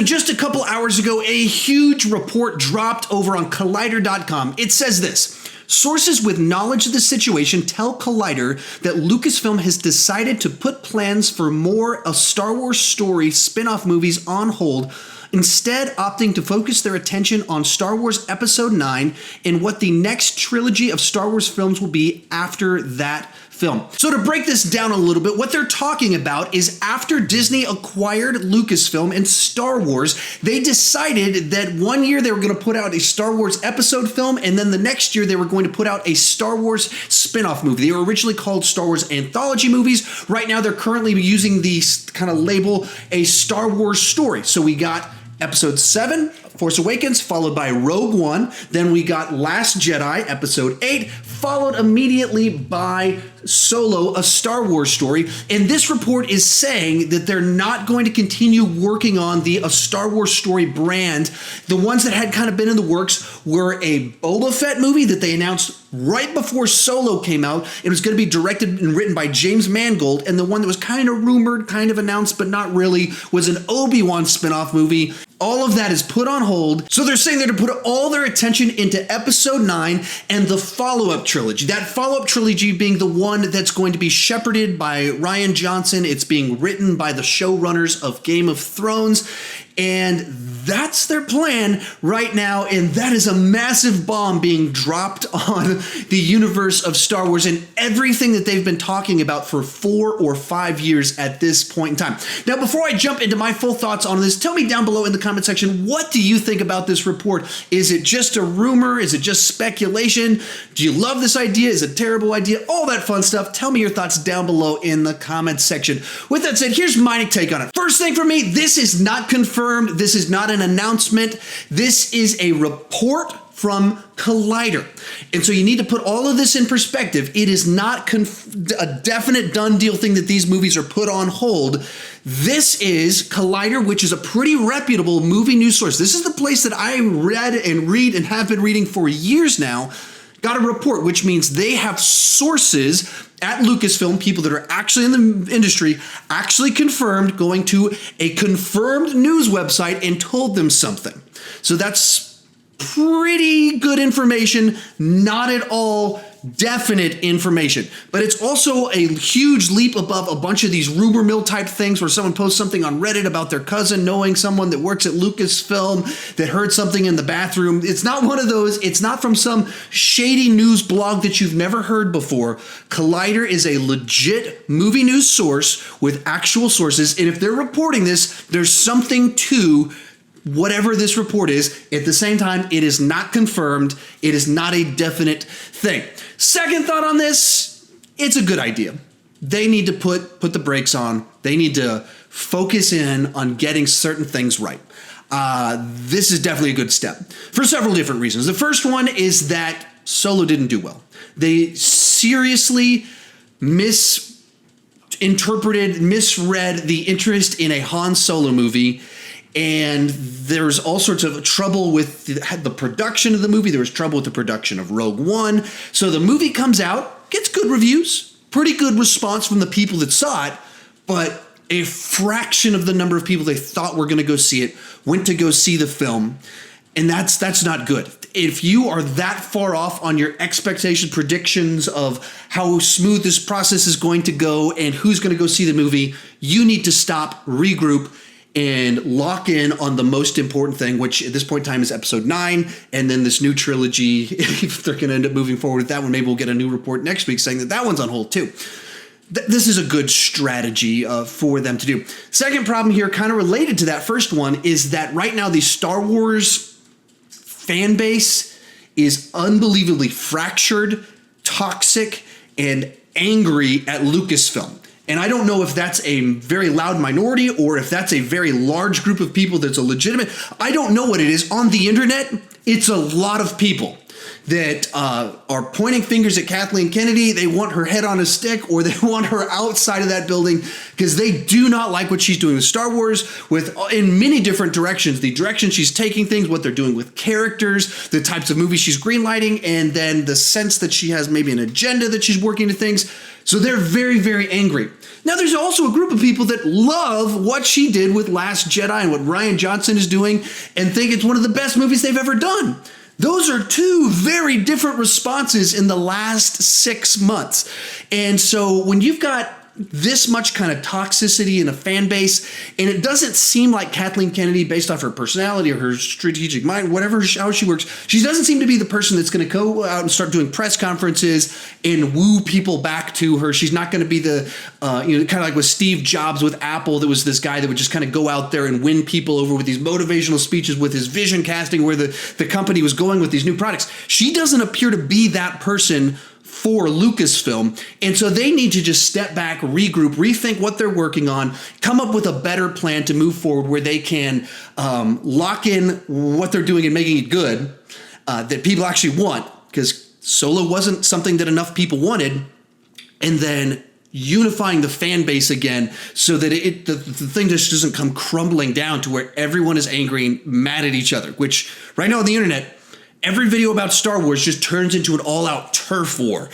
So just a couple hours ago, a huge report dropped over on Collider.com. It says this. Sources with knowledge of the situation tell Collider that Lucasfilm has decided to put plans for more of Star Wars story spin-off movies on hold, instead opting to focus their attention on Star Wars Episode 9 and what the next trilogy of Star Wars films will be after that film. So to break this down a little bit, what they're talking about is after Disney acquired Lucasfilm and Star Wars, they decided that one year they were going to put out a Star Wars episode film, and then the next year they were going to put out a Star Wars spin-off movie. They were originally called Star Wars anthology movies. Right now they're currently using the kind of label a Star Wars story. So we got Episode 7, Force Awakens, followed by Rogue One. Then we got Last Jedi, Episode 8, followed immediately by Solo, a Star Wars story. And this report is saying that they're not going to continue working on the A Star Wars Story brand. The ones that had kind of been in the works were a Boba Fett movie that they announced right before Solo came out. It was going to be directed and written by James Mangold. And the one that was kind of rumored, kind of announced, but not really, was an Obi-Wan spinoff movie. All of that is put on hold. So they're saying they're to put all their attention into Episode 9 and the follow-up trilogy. That follow-up trilogy being the one that's going to be shepherded by Rian Johnson. It's being written by the showrunners of Game of Thrones. And that's their plan right now, and that is a massive bomb being dropped on the universe of Star Wars and everything that they've been talking about for 4 or 5 years at this point in time. Now, before I jump into my full thoughts on this, tell me down below in the comment section, what do you think about this report? Is it just a rumor? Is it just speculation? Do you love this idea? Is it a terrible idea? All that fun stuff. Tell me your thoughts down below in the comment section. With that said, here's my take on it. First thing for me, this is not confirmed. This is not an announcement. This is a report from Collider. And so you need to put all of this in perspective. It is not a definite done deal thing that these movies are put on hold. This is Collider, which is a pretty reputable movie news source. This is the place that I read and have been reading for years now. Got a report, which means they have sources at Lucasfilm, people that are actually in the industry, actually confirmed, going to a confirmed news website and told them something. So that's pretty good information, not at all definite information. But it's also a huge leap above a bunch of these rumor mill type things where someone posts something on Reddit about their cousin knowing someone that works at Lucasfilm that heard something in the bathroom. It's not one of those. It's not from some shady news blog that you've never heard before. Collider is a legit movie news source with actual sources. And if they're reporting this, there's something to whatever this report is. At the same time, it is not confirmed. It is not a definite thing. Second thought on this, it's a good idea. They need to put the brakes on. They need to focus in on getting certain things right. This is definitely a good step for several different reasons. The first one is that Solo didn't do well. They seriously misinterpreted, misread the interest in a Han Solo movie. And there's all sorts of trouble with the production of the movie. There was trouble with the production of Rogue One. So the movie comes out, gets good reviews, pretty good response from the people that saw it, but a fraction of the number of people they thought were going to go see it went to go see the film. And that's not good. If you are that far off on your expectation predictions of how smooth this process is going to go and who's going to go see the movie, you need to stop, regroup, and lock in on the most important thing, which at this point in time is Episode 9, and then this new trilogy. If they're going to end up moving forward with that one, maybe we'll get a new report next week saying that that one's on hold too. This is a good strategy for them to do. Second problem here, kind of related to that first one, is that right now the Star Wars fan base is unbelievably fractured, toxic, and angry at Lucasfilm. And I don't know if that's a very loud minority or if that's a very large group of people that's a legitimate. I don't know what it is. On the internet, it's a lot of people. that are pointing fingers at Kathleen Kennedy. They want her head on a stick, or they want her outside of that building because they do not like what she's doing with Star Wars, in many different directions. The direction she's taking things, what they're doing with characters, the types of movies she's greenlighting, and then the sense that she has maybe an agenda that she's working to things. So they're very, very angry. Now, there's also a group of people that love what she did with Last Jedi and what Rian Johnson is doing and think it's one of the best movies they've ever done. Those are two very different responses in the last 6 months. And so when you've got this much kind of toxicity in a fan base, and it doesn't seem like Kathleen Kennedy, based off her personality or her strategic mind, how she works, she doesn't seem to be the person that's going to go out and start doing press conferences and woo people back to her. She's not going to be the, kind of like with Steve Jobs with Apple, there was this guy that would just kind of go out there and win people over with these motivational speeches, with his vision casting, where the company was going with these new products. She doesn't appear to be that person for Lucasfilm. And so they need to just step back, regroup, rethink what they're working on, come up with a better plan to move forward where they can lock in what they're doing and making it good, that people actually want, because Solo wasn't something that enough people wanted, and then unifying the fan base again so that the thing just doesn't come crumbling down to where everyone is angry and mad at each other, which right now on the internet, every video about Star Wars just turns into an all-out turf war.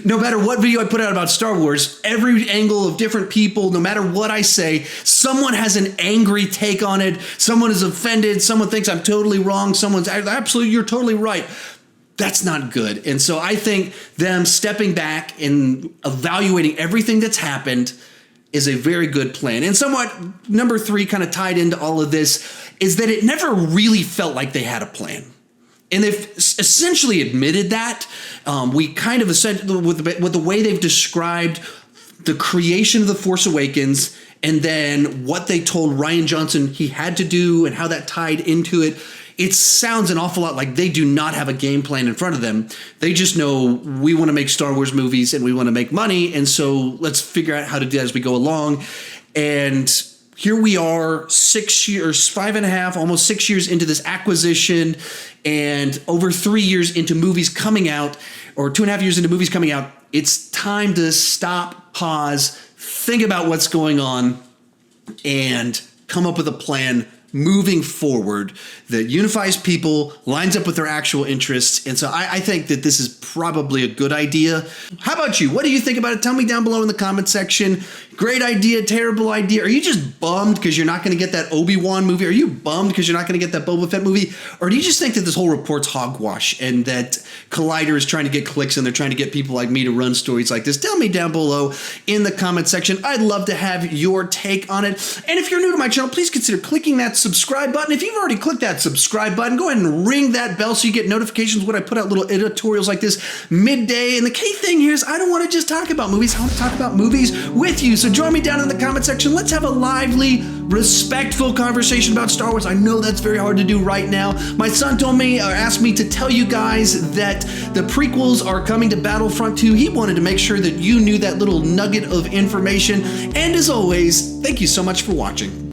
No matter what video I put out about Star Wars, every angle of different people, no matter what I say, someone has an angry take on it. Someone is offended. Someone thinks I'm totally wrong. Someone's absolutely, you're totally right. That's not good. And so I think them stepping back and evaluating everything that's happened is a very good plan. And somewhat, number 3, kind of tied into all of this, is that it never really felt like they had a plan. And they've essentially admitted that. We kind of, with the way they've described the creation of The Force Awakens, and then what they told Rian Johnson he had to do and how that tied into it, it sounds an awful lot like they do not have a game plan in front of them. They just know, we want to make Star Wars movies and we want to make money, and so let's figure out how to do that as we go along. And here we are, 6 years, 5.5, almost 6 years into this acquisition, and over 3 years into movies coming out, or 2.5 years into movies coming out. It's time to stop, pause, think about what's going on, and come up with a plan moving forward that unifies people, lines up with their actual interests. And so I think that this is probably a good idea. How about you? What do you think about it? Tell me down below in the comment section. Great idea, terrible idea. Are you just bummed because you're not going to get that Obi-Wan movie? Are you bummed because you're not going to get that Boba Fett movie? Or do you just think that this whole report's hogwash and that Collider is trying to get clicks and they're trying to get people like me to run stories like this? Tell me down below in the comment section. I'd love to have your take on it. And if you're new to my channel, please consider clicking that subscribe button. If you've already clicked that subscribe button, go ahead and ring that bell so you get notifications when I put out little editorials like this midday. And the key thing here is I don't want to just talk about movies. I want to talk about movies with you. So join me down in the comment section. Let's have a lively, respectful conversation about Star Wars. I know that's very hard to do right now. My son told me, or asked me to tell you guys that the prequels are coming to Battlefront 2. He wanted to make sure that you knew that little nugget of information. And as always, thank you so much for watching.